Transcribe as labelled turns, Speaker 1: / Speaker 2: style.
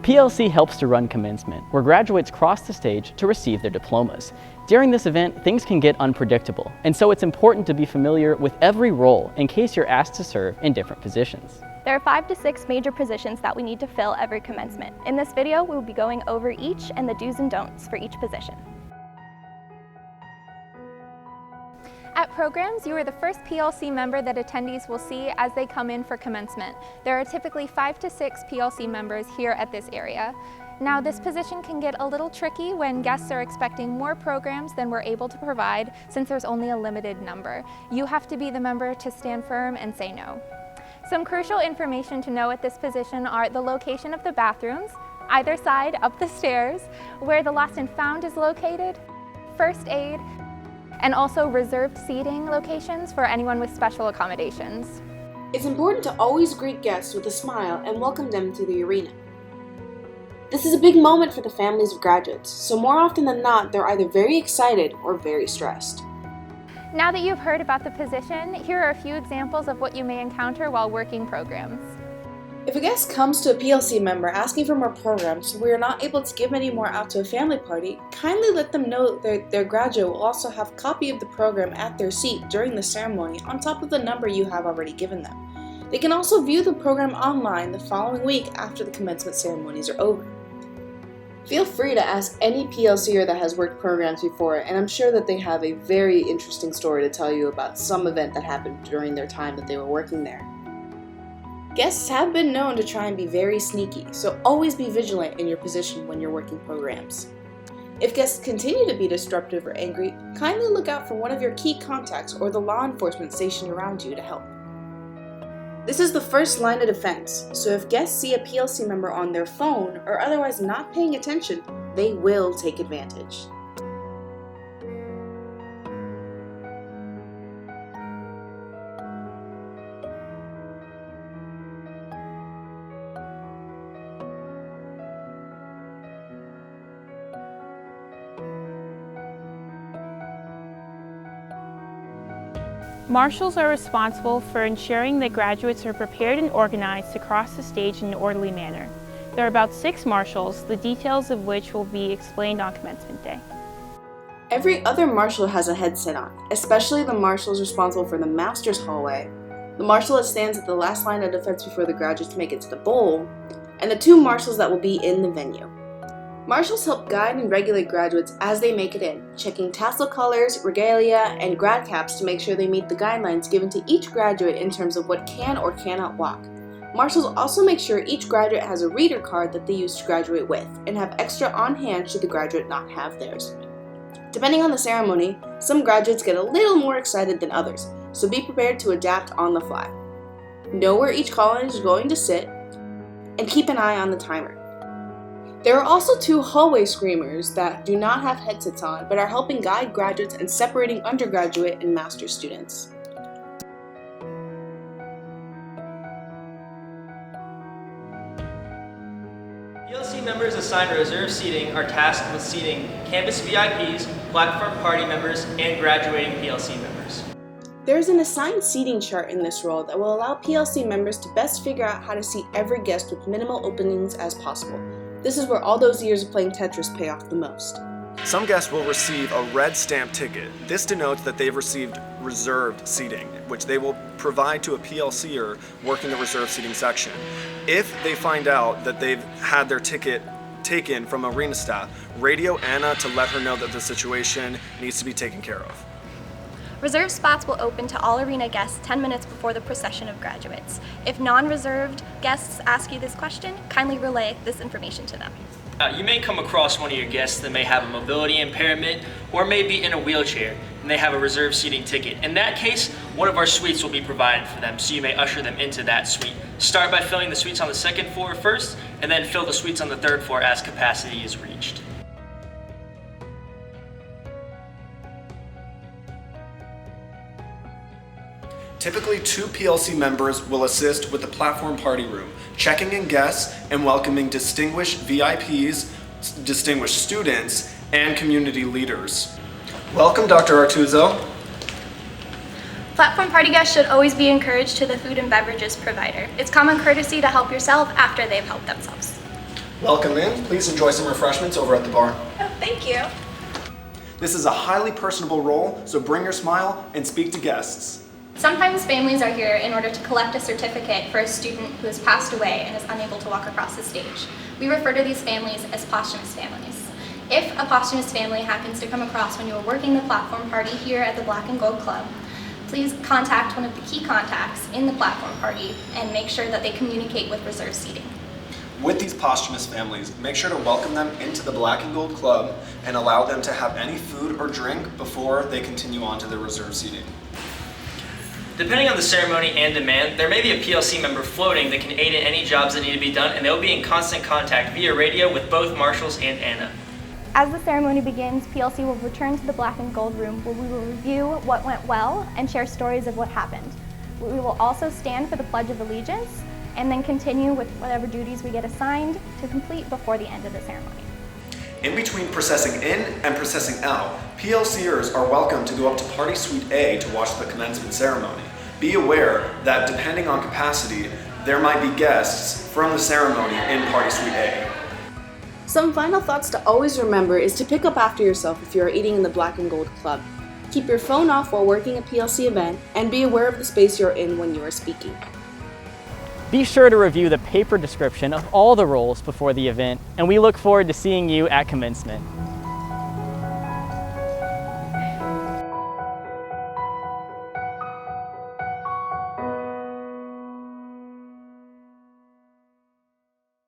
Speaker 1: PLC helps to run commencement, where graduates cross the stage to receive their diplomas. During this event, things can get unpredictable, and so it's important to be familiar with every role in case you're asked to serve in different positions.
Speaker 2: There are 5 to 6 major positions that we need to fill every commencement. In this video, we will be going over each and the do's and don'ts for each position.
Speaker 3: At programs, you are the first PLC member that attendees will see as they come in for commencement. There are typically 5 to 6 PLC members here at this area. Now, this position can get a little tricky when guests are expecting more programs than we're able to provide since there's only a limited number. You have to be the member to stand firm and say no. Some crucial information to know at this position are the location of the bathrooms, either side up the stairs, where the lost and found is located, first aid, and also reserved seating locations for anyone with special accommodations.
Speaker 4: It's important to always greet guests with a smile and welcome them to the arena. This is a big moment for the families of graduates, so more often than not, they're either very excited or very stressed.
Speaker 3: Now that you've heard about the position, here are a few examples of what you may encounter while working programs.
Speaker 4: If a guest comes to a PLC member asking for more programs so we are not able to give any more out to a family party, kindly let them know that their graduate will also have a copy of the program at their seat during the ceremony on top of the number you have already given them. They can also view the program online the following week after the commencement ceremonies are over. Feel free to ask any PLCer that has worked programs before, and I'm sure that they have a very interesting story to tell you about some event that happened during their time that they were working there. Guests have been known to try and be very sneaky, so always be vigilant in your position when you're working programs. If guests continue to be disruptive or angry, kindly look out for one of your key contacts or the law enforcement stationed around you to help. This is the first line of defense, so if guests see a PLC member on their phone or otherwise not paying attention, they will take advantage.
Speaker 5: Marshals are responsible for ensuring that graduates are prepared and organized to cross the stage in an orderly manner. There are about 6 marshals, the details of which will be explained on commencement day.
Speaker 4: Every other marshal has a headset on, especially the marshals responsible for the master's hallway, the marshal that stands at the last line of defense before the graduates make it to the bowl, and the 2 marshals that will be in the venue. Marshals help guide and regulate graduates as they make it in, checking tassel colors, regalia, and grad caps to make sure they meet the guidelines given to each graduate in terms of what can or cannot walk. Marshals also make sure each graduate has a reader card that they use to graduate with, and have extra on hand should the graduate not have theirs. Depending on the ceremony, some graduates get a little more excited than others, so be prepared to adapt on the fly. Know where each column is going to sit, and keep an eye on the timer. There are also 2 hallway screamers that do not have headsets on but are helping guide graduates and separating undergraduate and master's students.
Speaker 6: PLC members assigned to reserved seating are tasked with seating campus VIPs, platform party members, and graduating PLC members.
Speaker 4: There is an assigned seating chart in this role that will allow PLC members to best figure out how to seat every guest with minimal openings as possible. This is where all those years of playing Tetris pay off the most.
Speaker 7: Some guests will receive a red stamp ticket. This denotes that they've received reserved seating, which they will provide to a PLCer working the reserved seating section. If they find out that they've had their ticket taken from arena staff, radio Anna to let her know that the situation needs to be taken care of.
Speaker 2: Reserved spots will open to all arena guests 10 minutes before the procession of graduates. If non-reserved guests ask you this question, kindly relay this information to them.
Speaker 6: You may come across one of your guests that may have a mobility impairment or may be in a wheelchair and they have a reserved seating ticket. In that case, one of our suites will be provided for them, so you may usher them into that suite. Start by filling the suites on the 2nd floor first, and then fill the suites on the 3rd floor as capacity is reached.
Speaker 7: Typically, 2 PLC members will assist with the platform party room, checking in guests and welcoming distinguished VIPs, distinguished students, and community leaders. Welcome, Dr. Artuzo.
Speaker 2: Platform party guests should always be encouraged to the food and beverages provider. It's common courtesy to help yourself after they've helped themselves.
Speaker 7: Welcome in. Please enjoy some refreshments over at the bar.
Speaker 2: Oh, thank you.
Speaker 7: This is a highly personable role, so bring your smile and speak to guests.
Speaker 2: Sometimes families are here in order to collect a certificate for a student who has passed away and is unable to walk across the stage. We refer to these families as posthumous families. If a posthumous family happens to come across when you are working the platform party here at the Black and Gold Club, please contact one of the key contacts in the platform party and make sure that they communicate with reserve seating.
Speaker 7: With these posthumous families, make sure to welcome them into the Black and Gold Club and allow them to have any food or drink before they continue on to their reserve seating.
Speaker 6: Depending on the ceremony and demand, there may be a PLC member floating that can aid in any jobs that need to be done, and they'll be in constant contact via radio with both marshals and Anna.
Speaker 2: As the ceremony begins, PLC will return to the Black and Gold room where we will review what went well and share stories of what happened. We will also stand for the Pledge of Allegiance and then continue with whatever duties we get assigned to complete before the end of the ceremony.
Speaker 7: In between processing in and processing out, PLCers are welcome to go up to Party Suite A to watch the commencement ceremony. Be aware that depending on capacity, there might be guests from the ceremony in Party Suite A.
Speaker 4: Some final thoughts to always remember is to pick up after yourself if you are eating in the Black and Gold Club. Keep your phone off while working a PLC event, and be aware of the space you're in when you are speaking.
Speaker 1: Be sure to review the paper description of all the roles before the event, and we look forward to seeing you at commencement.